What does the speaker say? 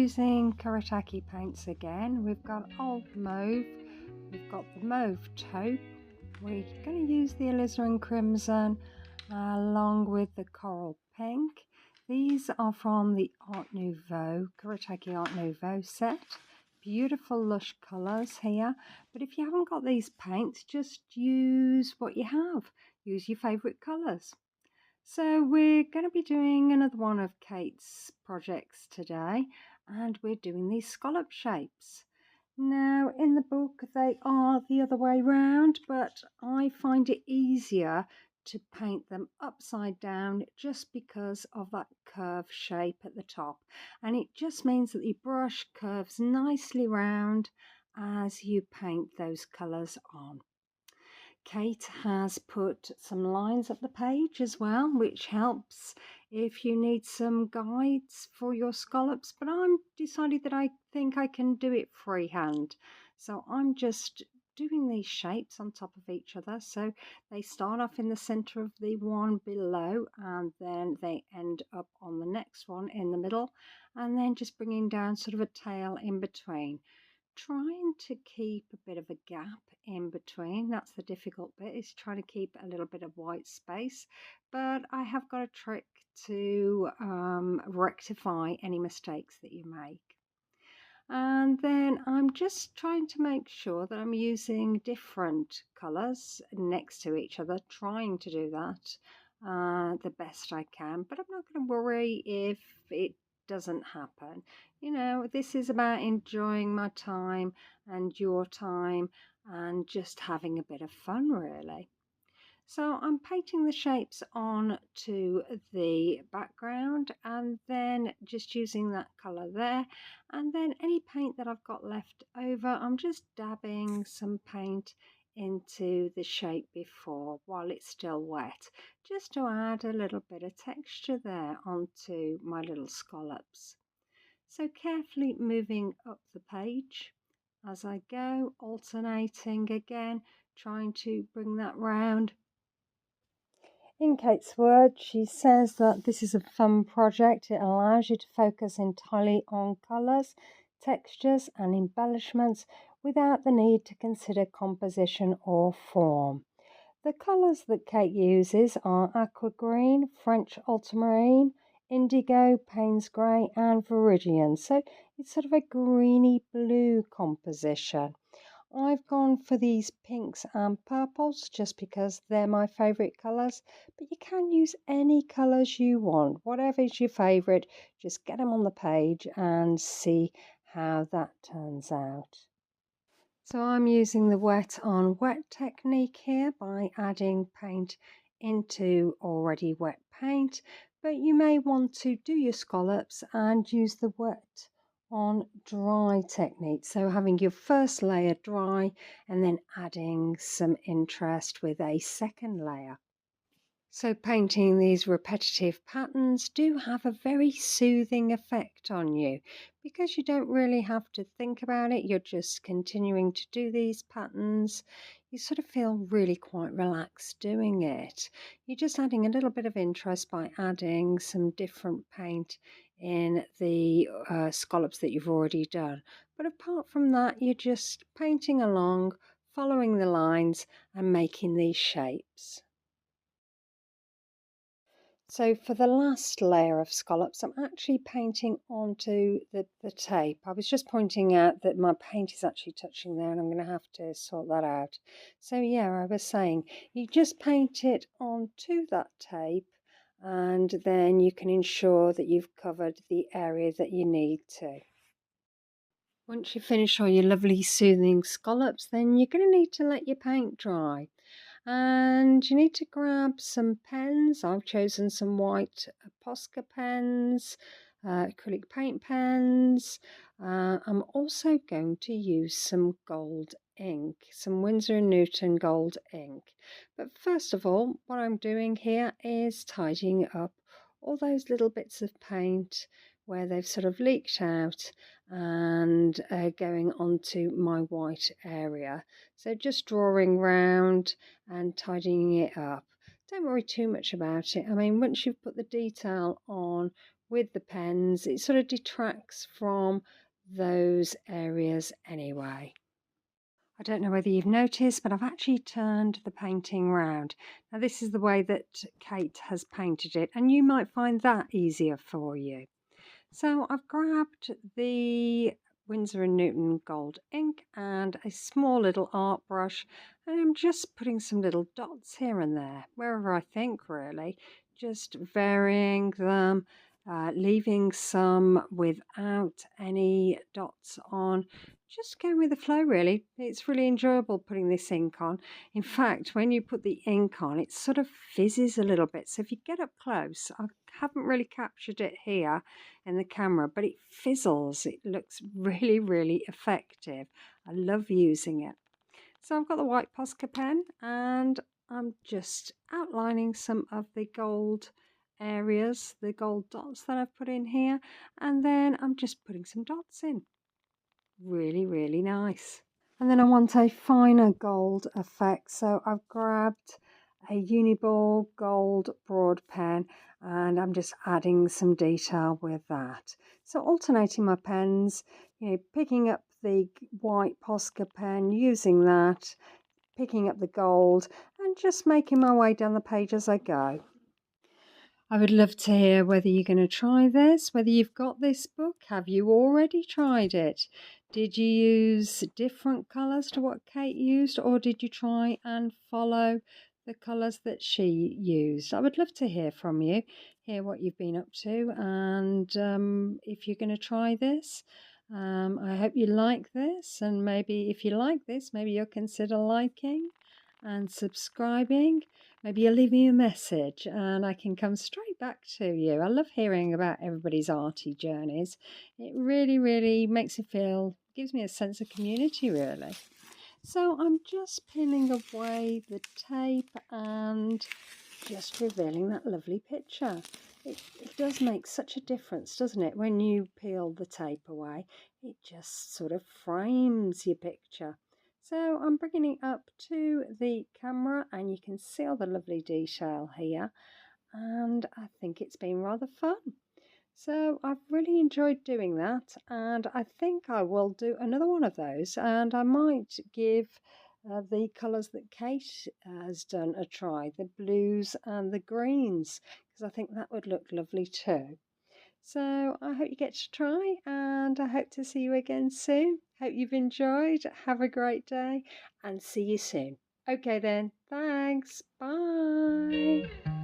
using Kuretake paints again. We've got old mauve, we've got the mauve taupe, we're going to use the alizarin crimson along with the coral pink. These are from the Art Nouveau, Kuretake Art Nouveau set. Beautiful lush colours here, but if you haven't got these paints, just use what you have. Use your favourite colours. So we're going to be doing another one of Kate's projects today, and we're doing these scallop shapes. Now in the book they are the other way round, but I find it easier to paint them upside down just because of that curve shape at the top, and it just means that the brush curves nicely round as you paint those colours on. Kate has put some lines up the page as well, which helps if you need some guides for your scallops, but I'm decided that I think I can do it freehand. So I'm just doing these shapes on top of each other. So they start off in the center of the one below, and then they end up on the next one in the middle, and then just bringing down sort of a tail in between, trying to keep a bit of a gap in between. That's the difficult bit, is trying to keep a little bit of white space, but I have got a trick to rectify any mistakes that you make. And then I'm just trying to make sure that I'm using different colors next to each other, trying to do that the best I can, but I'm not going to worry if it doesn't happen. You know, this is about enjoying my time and your time and just having a bit of fun, really. So I'm painting the shapes on to the background and then just using that colour there, and then any paint that I've got left over, I'm just dabbing some paint into the shape before while it's still wet, just to add a little bit of texture there onto my little scallops. So carefully moving up the page as I go, alternating again, trying to bring that round. In Kate's words, she says that this is a fun project. It allows you to focus entirely on colours, textures and embellishments without the need to consider composition or form. The colours that Kate uses are aqua green, French ultramarine, indigo, Payne's grey and viridian. So it's sort of a greeny blue composition. I've gone for these pinks and purples just because they're my favourite colours, but you can use any colours you want. Whatever is your favourite, just get them on the page and see how that turns out. So I'm using the wet on wet technique here by adding paint into already wet paint, but you may want to do your scallops and use the wet on dry technique, so having your first layer dry and then adding some interest with a second layer. So painting these repetitive patterns do have a very soothing effect on you because you don't really have to think about it. You're just continuing to do these patterns. You sort of feel really quite relaxed doing it. You're just adding a little bit of interest by adding some different paint in the scallops that you've already done. But apart from that, you're just painting along, following the lines and making these shapes. So for the last layer of scallops, I'm actually painting onto the tape. I was just pointing out that my paint is actually touching there and I'm going to have to sort that out. So yeah, I was saying, you just paint it onto that tape and then you can ensure that you've covered the area that you need to. Once you finish all your lovely soothing scallops, then you're going to need to let your paint dry. And you need to grab some pens. I've chosen some white Posca pens, acrylic paint pens. I'm also going to use some gold ink, some Winsor & Newton gold ink. But first of all, what I'm doing here is tidying up all those little bits of paint where they've sort of leaked out and going onto my white area. So just drawing round and tidying it up. Don't worry too much about it. I mean, once you've put the detail on with the pens, it sort of detracts from those areas anyway. I don't know whether you've noticed, but I've actually turned the painting round. Now this is the way that Kate has painted it, and you might find that easier for you. So I've grabbed the Winsor & Newton gold ink and a small little art brush, and I'm just putting some little dots here and there, wherever I think really, just varying them, leaving some without any dots on, just going with the flow really. It's really enjoyable putting this ink on. In fact, when you put the ink on, it sort of fizzes a little bit, so if you get up close, I haven't really captured it here in the camera, but it fizzles. It looks really, really effective. I love using it. So I've got the white Posca pen and I'm just outlining some of the gold areas, the gold dots that I've put in here, and then I'm just putting some dots in. Really, really nice. And then I want a finer gold effect, so I've grabbed a Uniball gold broad pen and I'm just adding some detail with that. So alternating my pens, picking up the white Posca pen, using that, picking up the gold, and just making my way down the page as I go. I would love to hear whether you're going to try this, whether you've got this book. Have you already tried it? Did you use different colours to what Kate used, or did you try and follow the colours that she used? I would love to hear from you, hear what you've been up to, and if you're going to try this. I hope you like this, and maybe if you like this, maybe you'll consider liking and subscribing. Maybe you'll leave me a message and I can come straight back to you. I love hearing about everybody's arty journeys. It really, really makes it feel, gives me a sense of community really. So I'm just peeling away the tape and just revealing that lovely picture. It does make such a difference, doesn't it? When you peel the tape away, it just sort of frames your picture. So I'm bringing it up to the camera and you can see all the lovely detail here, and I think it's been rather fun. So I've really enjoyed doing that, and I think I will do another one of those, and I might give the colours that Kate has done a try, the blues and the greens, because I think that would look lovely too. So I hope you get to try, and I hope to see you again soon. Hope you've enjoyed. Have a great day and see you soon. Okay then, thanks. Bye.